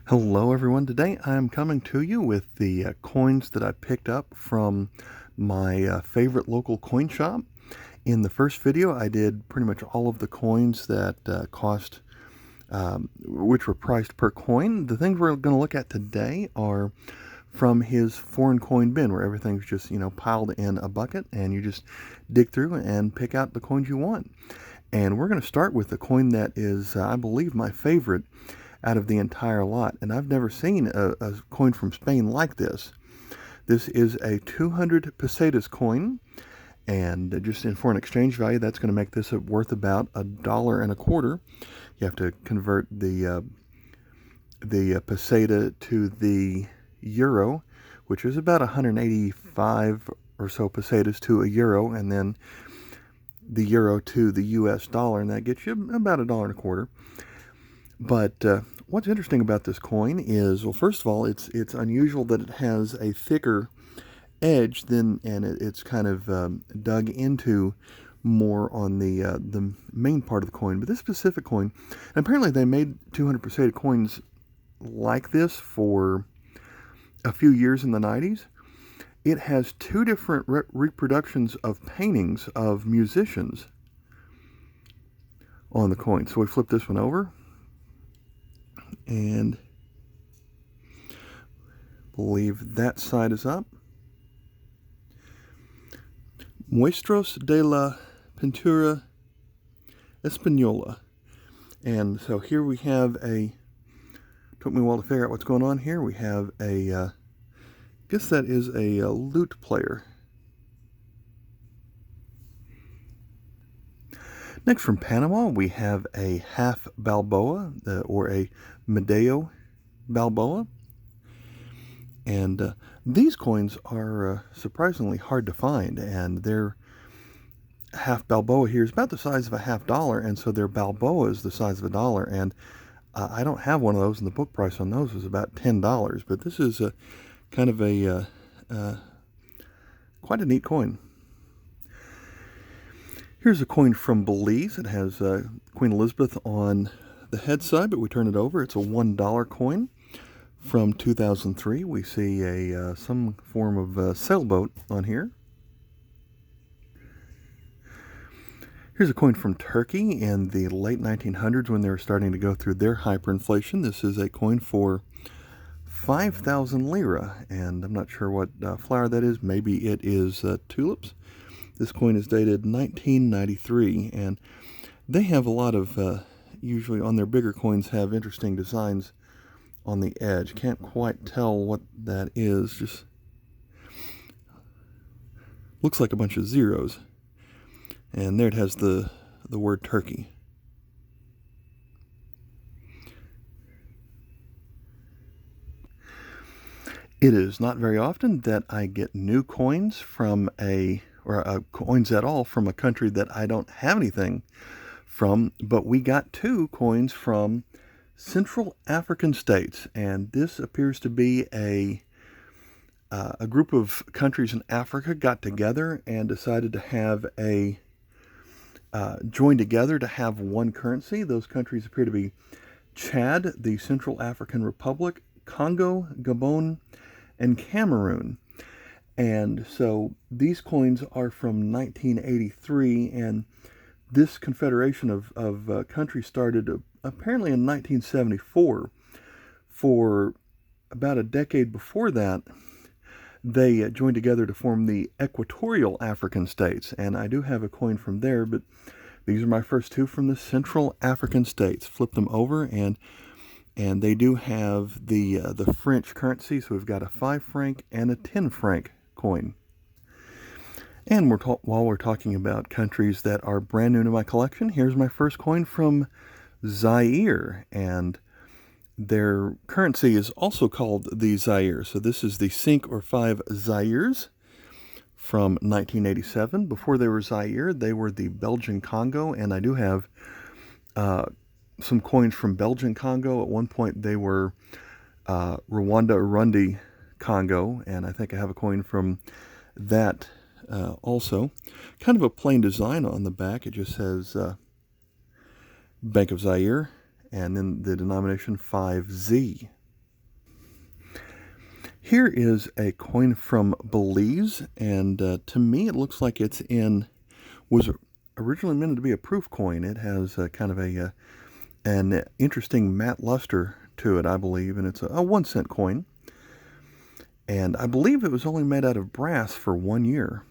Hello everyone, today I'm coming to you with the coins that I picked up from my favorite local coin shop. In the first video I did pretty much all of the coins that which were priced per coin. The things we're going to look at today are from his foreign coin bin, where everything's just, piled in a bucket and you just dig through and pick out the coins you want. And we're going to start with the coin that is, I believe, my favorite out of the entire lot. And I've never seen a coin from Spain like this. This is a 200 pesetas coin. And just in foreign exchange value, that's going to make this worth about $1.25. You have to convert the peseta to the euro, which is about 185 or so pesetas to a euro, and then the euro to the US dollar, and that gets you about $1.25. But what's interesting about this coin is, well, first of all, it's unusual that it has a thicker edge than, and it's kind of dug into more on the main part of the coin. But this specific coin, and apparently they made 200 peseta coins like this for a few years in the 90s. It has two different reproductions of paintings of musicians on the coin. So we flip this one over, and believe that side is up. Muestros de la Pintura Española. And so here we have took me a while to figure out what's going on here. We have I guess that is a lute player. Next, from Panama, we have a half Balboa, or a Medeo Balboa. And these coins are surprisingly hard to find, and their half Balboa here is about the size of a $50, and so their Balboa is the size of $1. And I don't have one of those, and the book price on those was about $10. But this is kind of quite a neat coin. Here's a coin from Belize. It has Queen Elizabeth on the head side, but we turn it over. It's a $1 coin from 2003. We see some form of sailboat on here. Here's a coin from Turkey in the late 1900s when they were starting to go through their hyperinflation. This is a coin for 5,000 lira, and I'm not sure what flower that is. Maybe it is tulips. This coin is dated 1993, and they have a lot of, usually on their bigger coins, have interesting designs on the edge. Can't quite tell what that is. Just looks like a bunch of zeros. And there it has the word Turkey. It is not very often that I get new coins from coins at all from a country that I don't have anything from, but we got two coins from Central African states, and this appears to be a group of countries in Africa got together and decided to have join together to have one currency. Those countries appear to be Chad, the Central African Republic, Congo, Gabon, and Cameroon. And so these coins are from 1983, and this confederation of countries started apparently in 1974. For about a decade before that, they joined together to form the Equatorial African States, and I do have a coin from there, but these are my first two from the Central African States. Flip them over, and they do have the French currency, so we've got a 5 franc and a 10 franc coin. And while we're talking about countries that are brand new to my collection, here's my first coin from Zaire, and their currency is also called the Zaire. So this is the 5 or 5 Zaires from 1987. Before they were Zaire, they were the Belgian Congo, and I do have some coins from Belgian Congo. At one point they were Rwanda Urundi Congo, and I think I have a coin from that also. Kind of a plain design on the back. It just says Bank of Zaire, and then the denomination 5Z. Here is a coin from Belize, and to me it looks like was originally meant to be a proof coin. It has kind of an interesting matte luster to it, I believe, and it's a 1 cent coin. And I believe it was only made out of brass for 1 year.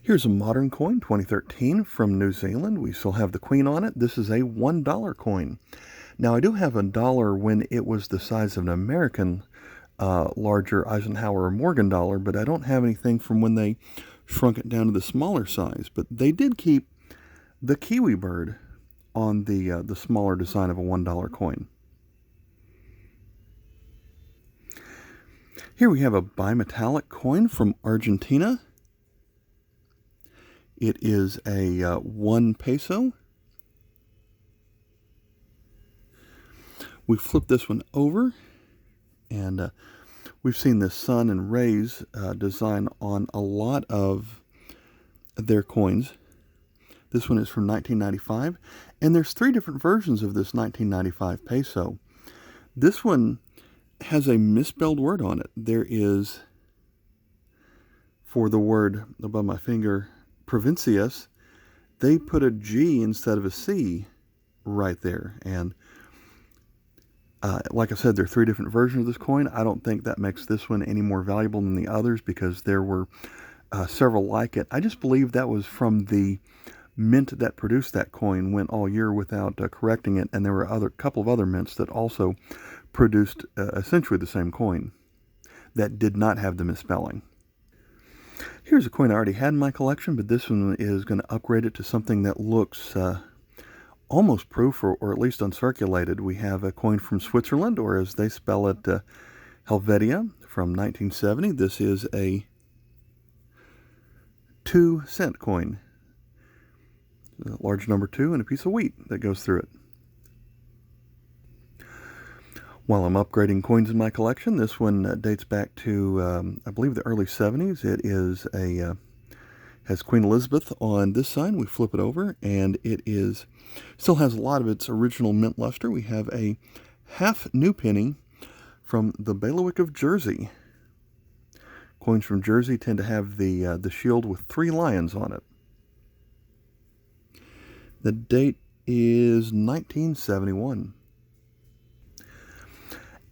Here's a modern coin, 2013, from New Zealand. We still have the Queen on it. This is a $1 coin. Now, I do have a dollar when it was the size of an American larger Eisenhower or Morgan dollar, but I don't have anything from when they shrunk it down to the smaller size. But they did keep the kiwi bird on the smaller design of a $1 coin. Here we have a bimetallic coin from Argentina. It is a 1 peso. We flip this one over, and we've seen this sun and rays design on a lot of their coins. This one is from 1995, and there's 3 different versions of this 1995 peso. This one has a misspelled word on it. There is, for the word above my finger, provincias, they put a G instead of a C right there. And like I said, there are 3 different versions of this coin. I don't think that makes this one any more valuable than the others because there were several like it. I just believe that was from the mint that produced that coin, went all year without correcting it, and there were a couple of other mints that also produced essentially the same coin that did not have the misspelling. Here's a coin I already had in my collection, but this one is going to upgrade it to something that looks almost proof, or at least uncirculated. We have a coin from Switzerland, or as they spell it, Helvetia, from 1970. This is a 2-cent coin. A large number 2 and a piece of wheat that goes through it. While I'm upgrading coins in my collection, this one dates back to, I believe, the early 70s. It is has Queen Elizabeth on this side. We flip it over, and it still has a lot of its original mint luster. We have a half new penny from the Bailiwick of Jersey. Coins from Jersey tend to have the shield with 3 lions on it. The date is 1971.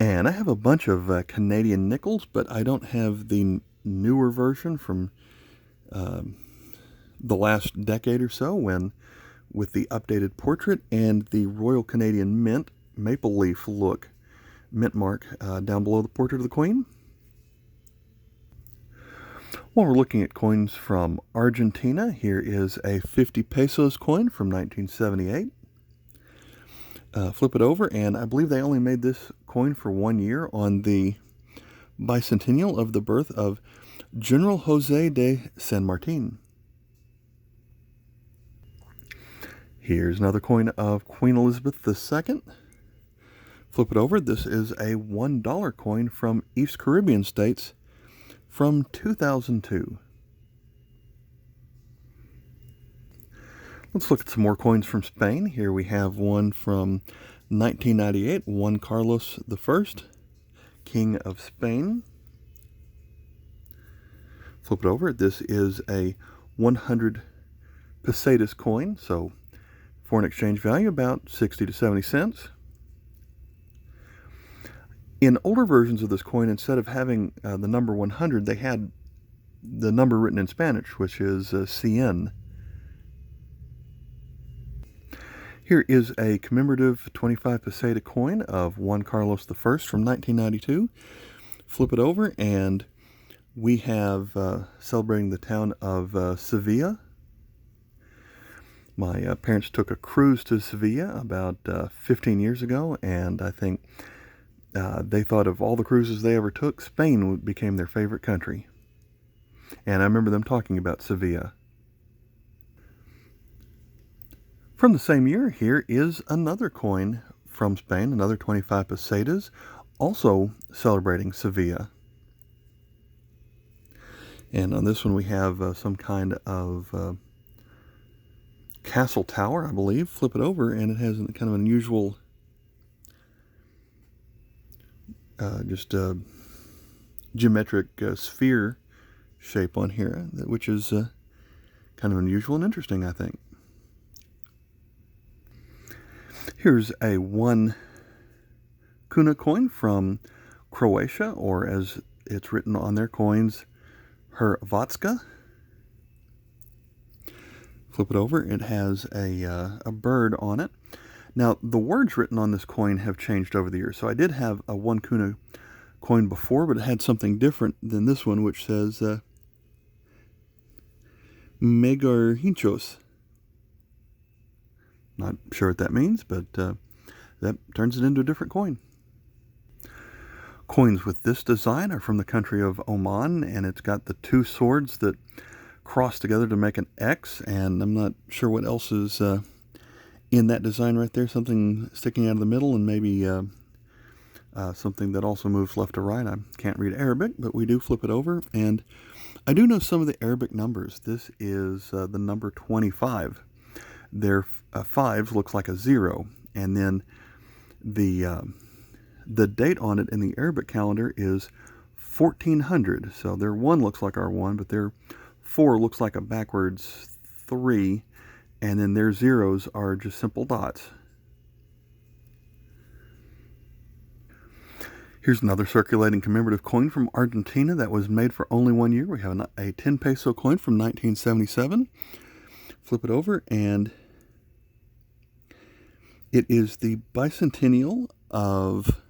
And I have a bunch of Canadian nickels, but I don't have the newer version from the last decade or so, when with the updated portrait and the Royal Canadian Mint maple leaf look mint mark down below the portrait of the Queen. While we're looking at coins from Argentina, here is a 50 pesos coin from 1978. Flip it over, and I believe they only made this coin for 1 year on the bicentennial of the birth of General Jose de San Martin. Here's another coin of Queen Elizabeth II. Flip it over. This is a $1 coin from East Caribbean states from 2002. Let's look at some more coins from Spain. Here we have one from 1998, Juan Carlos I, King of Spain. Flip it over. This is a 100 pesetas coin, so foreign exchange value about 60 to 70 cents. In older versions of this coin, instead of having the number 100, they had the number written in Spanish, which is cien. Here is a commemorative 25 peseta coin of Juan Carlos I from 1992. Flip it over, and we have celebrating the town of Sevilla. My parents took a cruise to Sevilla about 15 years ago, and I think they thought of all the cruises they ever took, Spain became their favorite country. And I remember them talking about Sevilla. From the same year, here is another coin from Spain, another 25 pesetas, also celebrating Sevilla. And on this one we have some kind of castle tower, I believe. Flip it over, and it has kind of an unusual just a geometric sphere shape on here, which is kind of unusual and interesting, I think. Here's a 1 kuna coin from Croatia, or as it's written on their coins, Hrvatska. Flip it over. It has a bird on it. Now, the words written on this coin have changed over the years. So I did have a 1 kuna coin before, but it had something different than this one, which says Megarhinchos. Not sure what that means, but that turns it into a different coin. Coins with this design are from the country of Oman, and it's got the 2 swords that cross together to make an X, and I'm not sure what else is in that design right there. Something sticking out of the middle, and maybe something that also moves left to right. I can't read Arabic, but we do flip it over, and I do know some of the Arabic numbers. This is the number 25. Their 5s looks like a 0, and then the date on it in the Arabic calendar is 1400. So their 1 looks like our 1, but their 4 looks like a backwards 3, and then their zeros are just simple dots. Here's another circulating commemorative coin from Argentina that was made for only 1 year. We have a 10 peso coin from 1977. Flip it over, and it is the bicentennial of,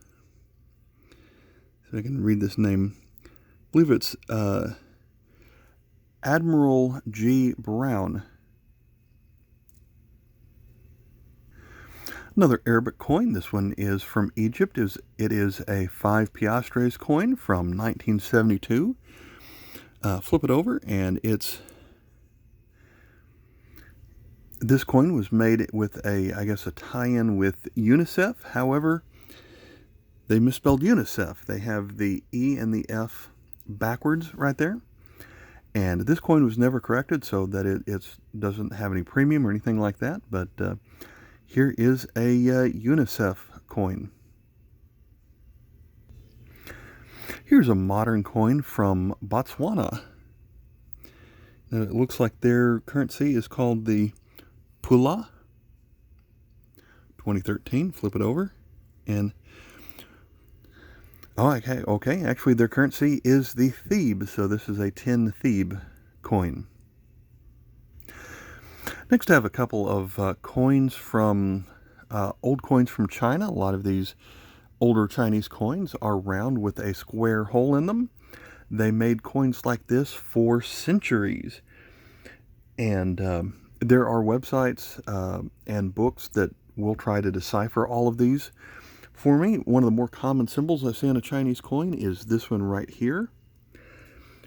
so I can read this name, I believe it's Admiral G. Brown. Another Arabic coin. This one is from Egypt. It is a 5 piastres coin from 1972. Flip it over, and this coin was made with I guess a tie-in with UNICEF. However, they misspelled UNICEF. They have the E and the F backwards right there. And this coin was never corrected, so that it doesn't have any premium or anything like that. But here is a UNICEF coin. Here's a modern coin from Botswana. Now, it looks like their currency is called the Pula. 2013. Flip it over, and okay. Actually, their currency is the Thebe, so this is a 10 Thebe coin. Next, I have a couple of coins from old coins from China. A lot of these older Chinese coins are round with a square hole in them. They made coins like this for centuries, and there are websites and books that will try to decipher all of these for me. One of the more common symbols I see on a Chinese coin is this one right here,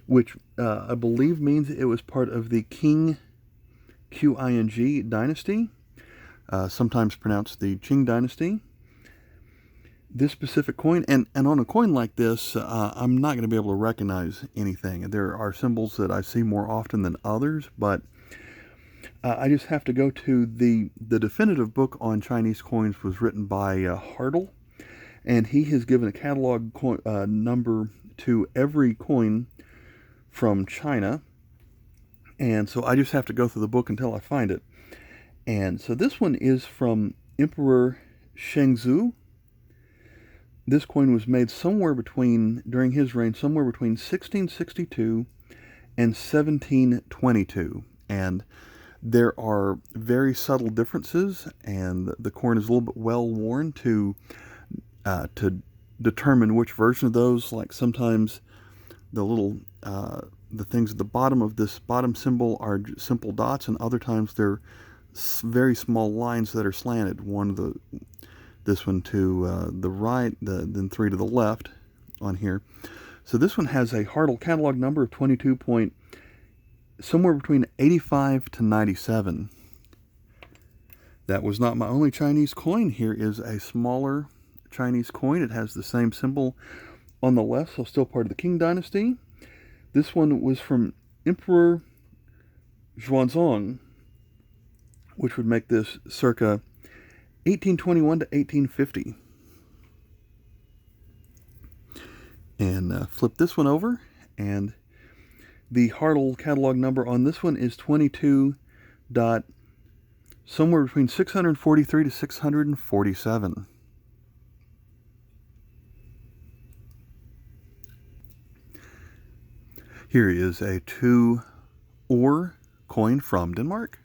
which I believe means it was part of the Qing dynasty, sometimes pronounced the Qing dynasty. This specific coin, and on a coin like this, I'm not going to be able to recognize anything. There are symbols that I see more often than others, but I just have to go to the definitive book on Chinese coins was written by Hartle, and he has given a catalog number to every coin from China, and so I just have to go through the book until I find it. And so this one is from Emperor Shengzhou. This coin was made during his reign, somewhere between 1662 and 1722, and there are very subtle differences, and the coin is a little bit well worn to determine which version of those. Like sometimes the little the things at the bottom of this bottom symbol are simple dots, and other times they're very small lines that are slanted. This one to the right, then 3 to the left on here. So this one has a Hartle catalog number of 22 point, somewhere between 85 to 97. That was not my only Chinese coin. Here is a smaller Chinese coin. It has the same symbol on the left, so still part of the Qing dynasty. This one was from Emperor Xuanzong, which would make this circa 1821 to 1850. And flip this one over, and the Hartle catalog number on this one is 22 dot somewhere between 643 to 647. Here is a 2-ore coin from Denmark.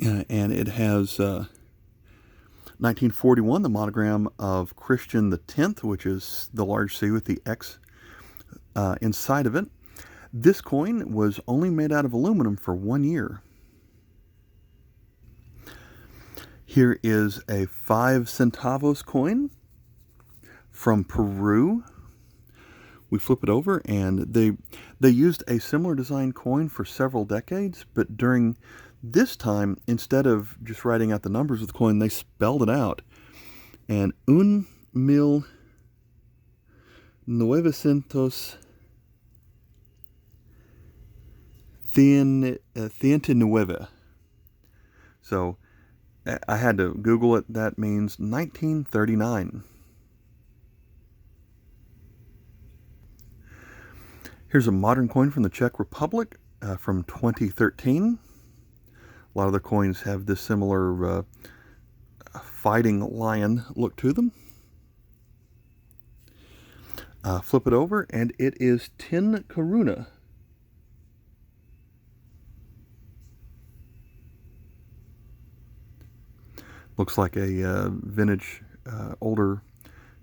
And it has 1941, the monogram of Christian X, which is the large C with the X inside of it. This coin was only made out of aluminum for 1 year. Here is a 5 centavos coin from Peru. We flip it over, and they used a similar design coin for several decades, but during this time, instead of just writing out the numbers of the coin, they spelled it out. And 1939. So I had to Google it. That means 1939. Here's a modern coin from the Czech Republic from 2013. A lot of the coins have this similar fighting lion look to them. Flip it over, and it is 10 koruna. Looks like a vintage, older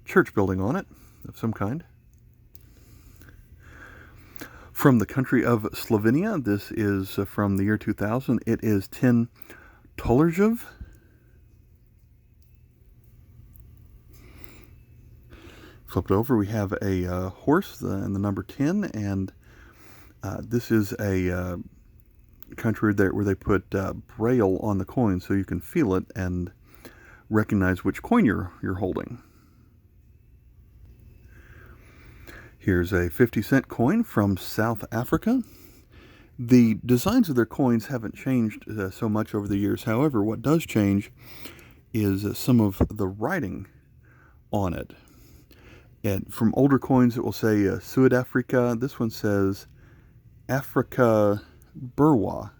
church building on it of some kind. From the country of Slovenia, this is from the year 2000. It is 10 Tolorjev. Flip it over, we have a horse and the number 10, and this is a country where they put braille on the coin so you can feel it and recognize which coin you're holding. Here's a 50-cent coin from South Africa. The designs of their coins haven't changed so much over the years. However, what does change is some of the writing on it. And from older coins, it will say Suid-Afrika. This one says Afrika Burwa.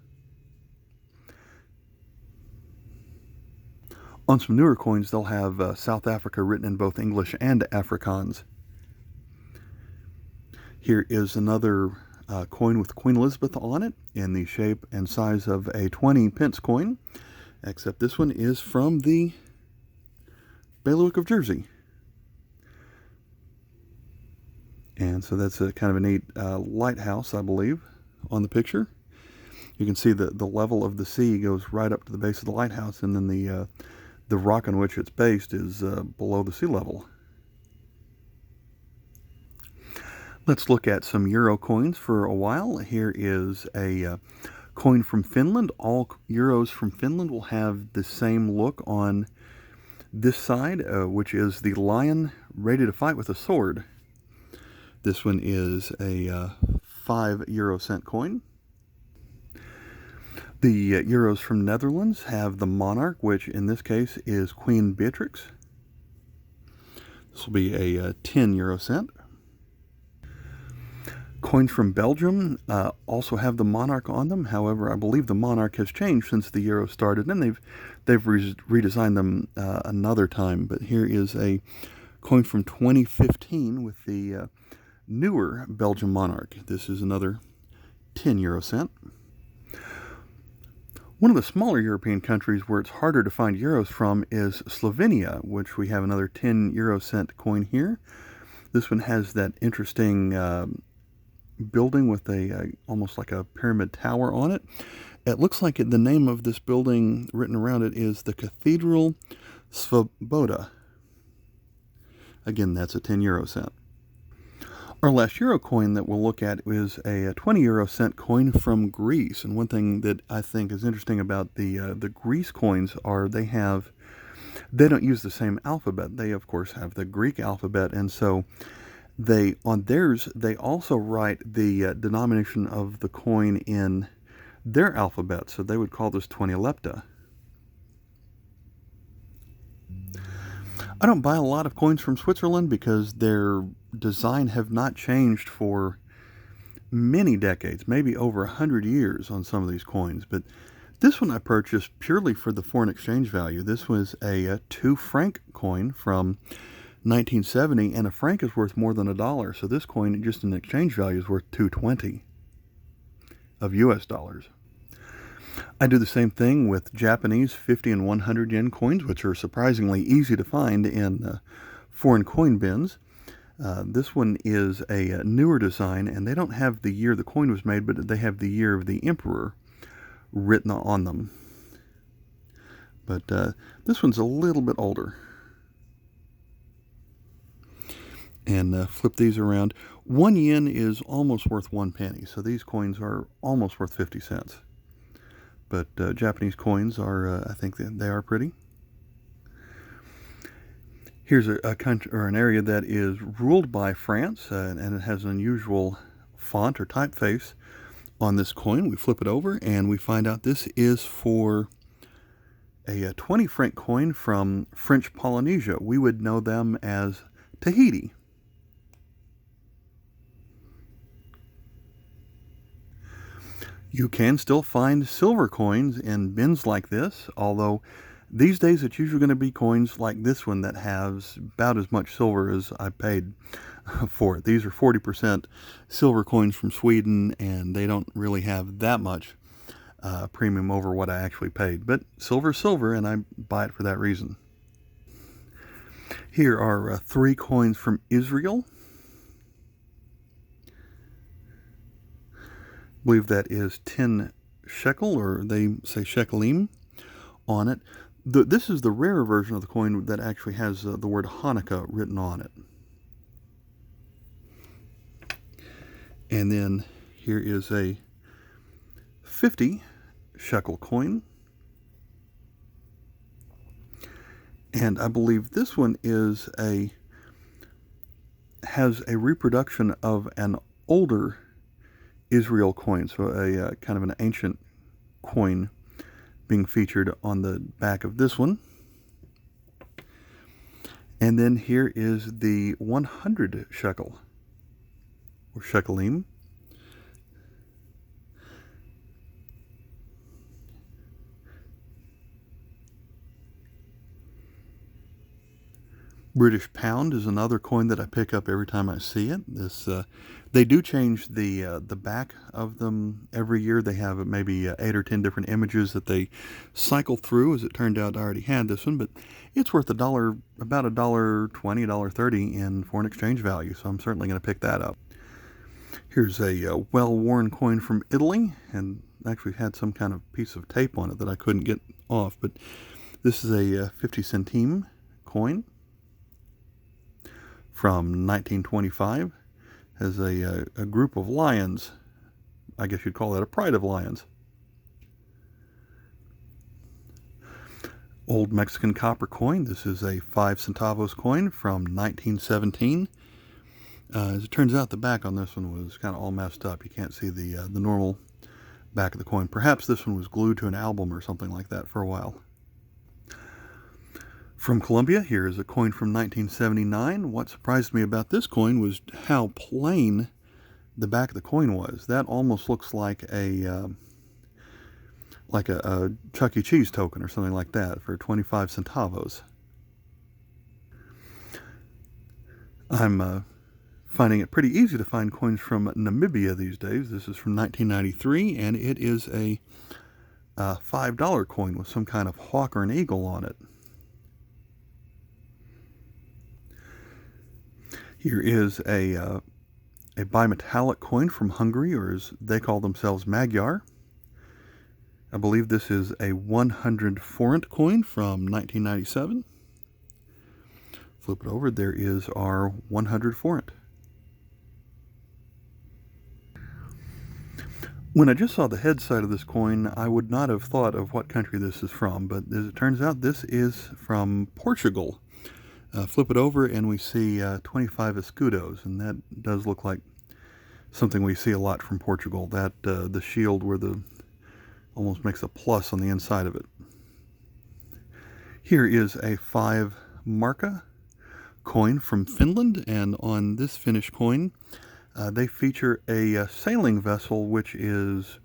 On some newer coins, they'll have South Africa written in both English and Afrikaans. Here is another coin with Queen Elizabeth on it in the shape and size of a 20-pence coin, except this one is from the Bailiwick of Jersey. And so that's a kind of a neat lighthouse, I believe, on the picture. You can see the level of the sea goes right up to the base of the lighthouse, and then the rock on which it's based is below the sea level. Let's look at some euro coins for a while. Here is a coin from Finland. All euros from Finland will have the same look on this side, which is the lion ready to fight with a sword. This one is a 5 euro cent coin. The euros from Netherlands have the monarch, which in this case is Queen Beatrix. This will be a 10 euro cent. Coins from Belgium also have the monarch on them. However, I believe the monarch has changed since the euro started, and they've redesigned them another time. But here is a coin from 2015 with the newer Belgian monarch. This is another 10 euro cent. One of the smaller European countries where it's harder to find euros from is Slovenia, which we have another 10 euro cent coin here. This one has that interesting building with a almost like a pyramid tower on it. It looks like the name of this building written around it is the Cathedral Svoboda. Again, that's a 10 euro cent. Our last euro coin that we'll look at is a 20 euro cent coin from Greece. And one thing that I think is interesting about the Greece coins are they don't use the same alphabet. They of course have the Greek alphabet, and so on theirs, they also write the denomination of the coin in their alphabet. So they would call this 20 lepta. I don't buy a lot of coins from Switzerland because their design have not changed for many decades, maybe over 100 years on some of these coins. But this one I purchased purely for the foreign exchange value. This was a 2 franc coin from 1970, and a franc is worth more than $1. So this coin, just in exchange value, is worth 220 of US dollars. I do the same thing with Japanese 50 and 100 yen coins, which are surprisingly easy to find in foreign coin bins. This one is a newer design, and they don't have the year the coin was made, but they have the year of the emperor written on them. But this one's a little bit older. And flip these around. 1 yen is almost worth 1 penny, so these coins are almost worth 50 cents. But Japanese coins are, I think they are pretty. Here's a country or an area that is ruled by France, and it has an unusual font or typeface on this coin. We flip it over and we find out this is for a 20 franc coin from French Polynesia. We would know them as Tahiti. You can still find silver coins in bins like this, although these days it's usually going to be coins like this one that has about as much silver as I paid for it. These are 40% silver coins from Sweden, and they don't really have that much premium over what I actually paid. But silver's silver, and I buy it for that reason. Here are 3 coins from Israel. I believe that is 10 shekel, or they say shekalim on it. This is the rarer version of the coin that actually has the word Hanukkah written on it. And then here is a 50 shekel coin. And I believe this one has a reproduction of an older Israel coin, so a kind of an ancient coin being featured on the back of this one. And then here is the 100 shekel, or shekalim. British pound is another coin that I pick up every time I see it. They do change the back of them every year. They have maybe 8 or 10 different images that they cycle through. As it turned out, I already had this one, but it's worth about $1.20, $1.30 in foreign exchange value. So I'm certainly going to pick that up. Here's a well-worn coin from Italy, and actually had some kind of piece of tape on it that I couldn't get off. But this is a 50 centime coin from 1925. Has a group of lions. I guess you'd call that a pride of lions. Old Mexican copper coin. This is a 5 centavos coin from 1917. As it turns out, the back on this one was kind of all messed up. You can't see the normal back of the coin. Perhaps this one was glued to an album or something like that for a while. From Colombia, here is a coin from 1979. What surprised me about this coin was how plain the back of the coin was. That almost looks like a Chuck E. Cheese token or something like that for 25 centavos. I'm finding it pretty easy to find coins from Namibia these days. This is from 1993, and it is a $5 coin with some kind of hawk or an eagle on it. Here is a bimetallic coin from Hungary, or as they call themselves, Magyar. I believe this is a 100 forint coin from 1997. Flip it over, there is our 100 forint. When I just saw the head side of this coin, I would not have thought of what country this is from, but as it turns out, this is from Portugal. Flip it over and we see 25 escudos, and that does look like something we see a lot from Portugal. That the shield where the almost makes a plus on the inside of it. Here is a 5 marca coin from Finland, and on this Finnish coin, they feature a sailing vessel which is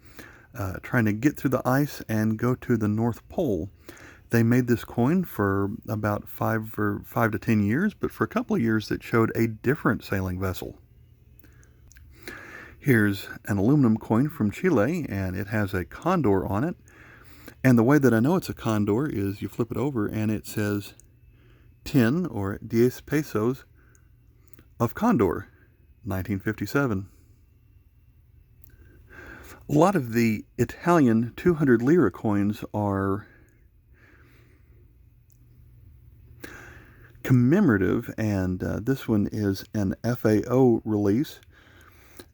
trying to get through the ice and go to the North Pole. They made this coin for about 5 to 10 years, but for a couple of years it showed a different sailing vessel. Here's an aluminum coin from Chile, and it has a condor on it. And the way that I know it's a condor is you flip it over and it says 10 or 10 pesos of Condor, 1957. A lot of the Italian 200 lira coins are commemorative, and this one is an FAO release.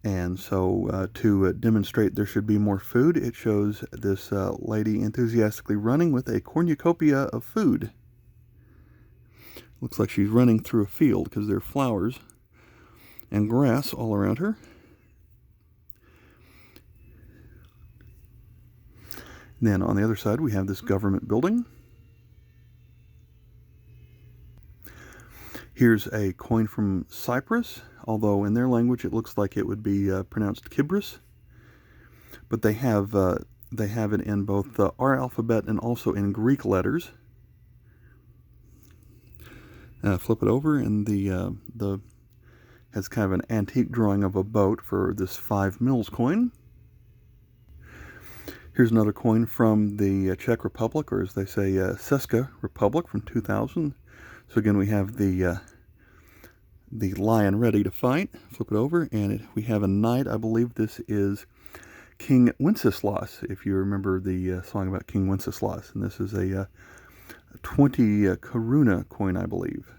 And so to demonstrate there should be more food, it shows this lady enthusiastically running with a cornucopia of food. Looks like she's running through a field because there are flowers and grass all around her. And then on the other side we have this government building. Here's a coin from Cyprus, although in their language it looks like it would be pronounced Kibris. But they have it in both our alphabet and also in Greek letters. Flip it over, and the has kind of an antique drawing of a boat for this 5 mils coin. Here's another coin from the Czech Republic, or as they say, Česká Republic, from 2000. So again, we have the lion ready to fight. Flip it over, and we have a knight. I believe this is King Wenceslas, if you remember the song about King Wenceslas. And this is a 20 koruna coin, I believe.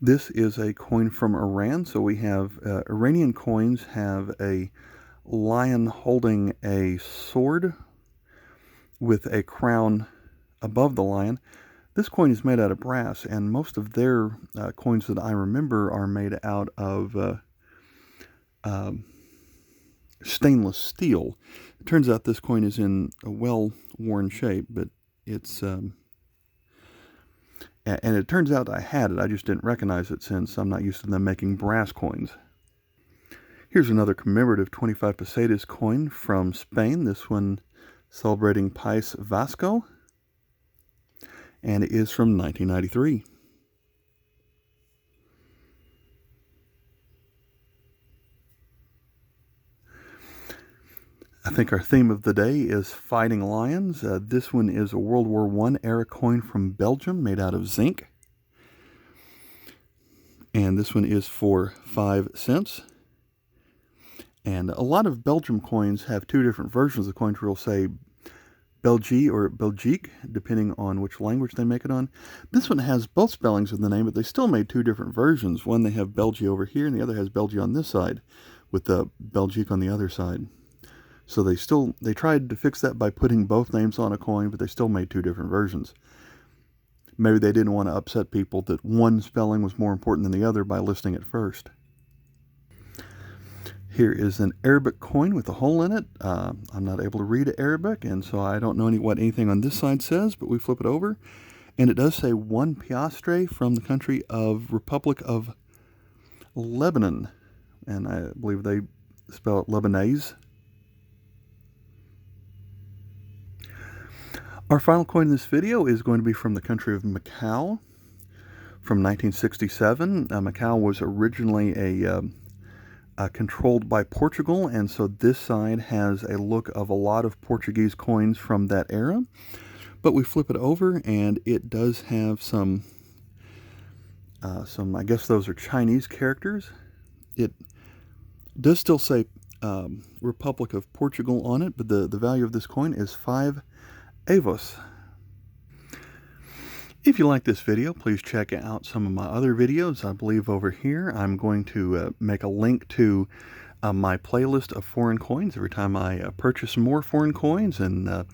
This is a coin from Iran. So we have Iranian coins have a lion holding a sword with a crown above the lion. This coin is made out of brass, and most of their coins that I remember are made out of stainless steel. It turns out this coin is in a well-worn shape, but it's and it turns out I had it. I just didn't recognize it since I'm not used to them making brass coins. Here's another commemorative 25 pesetas coin from Spain. This one celebrating País Vasco, and it is from 1993. I think our theme of the day is fighting lions. This one is a World War I era coin from Belgium made out of zinc. And this one is for 5 cents. And a lot of Belgium coins have 2 different versions of the coin, where it'll say Belgie or Belgique, depending on which language they make it on. This one has both spellings in the name, but they still made 2 different versions. One they have Belgie over here, and the other has Belgie on this side, with the Belgique on the other side. So they tried to fix that by putting both names on a coin, but they still made 2 different versions. Maybe they didn't want to upset people that one spelling was more important than the other by listing it first. Here is an Arabic coin with a hole in it. I'm not able to read Arabic, and so I don't know what anything on this side says, but we flip it over, and it does say 1 piastre from the country of Republic of Lebanon. And I believe they spell it Lebanese. Our final coin in this video is going to be from the country of Macau from 1967. Macau was originally controlled by Portugal, and so this side has a look of a lot of Portuguese coins from that era. But we flip it over, and it does have some, I guess those are Chinese characters. It does still say Republic of Portugal on it, but the value of this coin is 5 avos. If you like this video, please check out some of my other videos. I believe over here I'm going to make a link to my playlist of foreign coins every time I purchase more foreign coins, and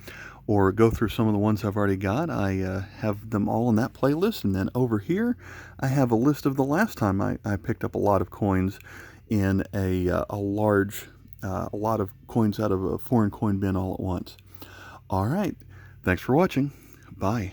or go through some of the ones I've already got. I have them all in that playlist, and then over here I have a list of the last time I picked up a lot of coins in a lot of coins out of a foreign coin bin all at once. All right. Thanks for watching. Bye.